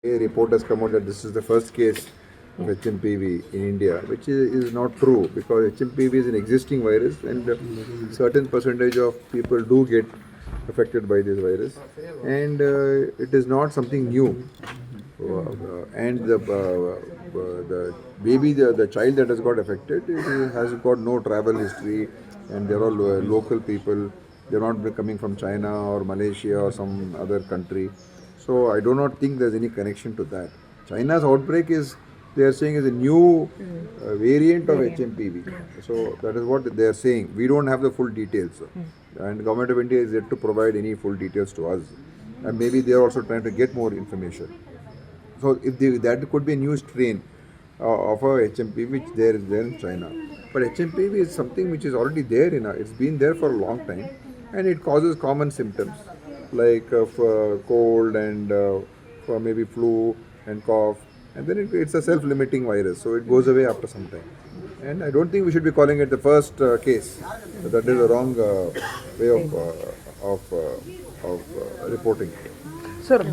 A report has come out that this is the first case of HMPV in India, which is not true because HMPV is an existing virus and certain percentage of people do get affected by this virus, and it is not something new. And the baby, the child that has got affected, it has got no travel history, and they're all local people. They're not coming from China or Malaysia or some other country. So I do not think there's any connection to that. China's outbreak is, they are saying, is a new variant of HMPV. So that is what they are saying. We don't have the full details, and the government of India is yet to provide any full details to us. And maybe they are also trying to get more information. So if that could be a new strain of a HMPV which there is there in China. But HMPV is something which is already there it's been there for a long time, and it causes common symptoms like cold and maybe flu and cough, and then it's a self-limiting virus, so it goes away after some time. And I don't think we should be calling it the first case. That is a wrong way of reporting. Sir,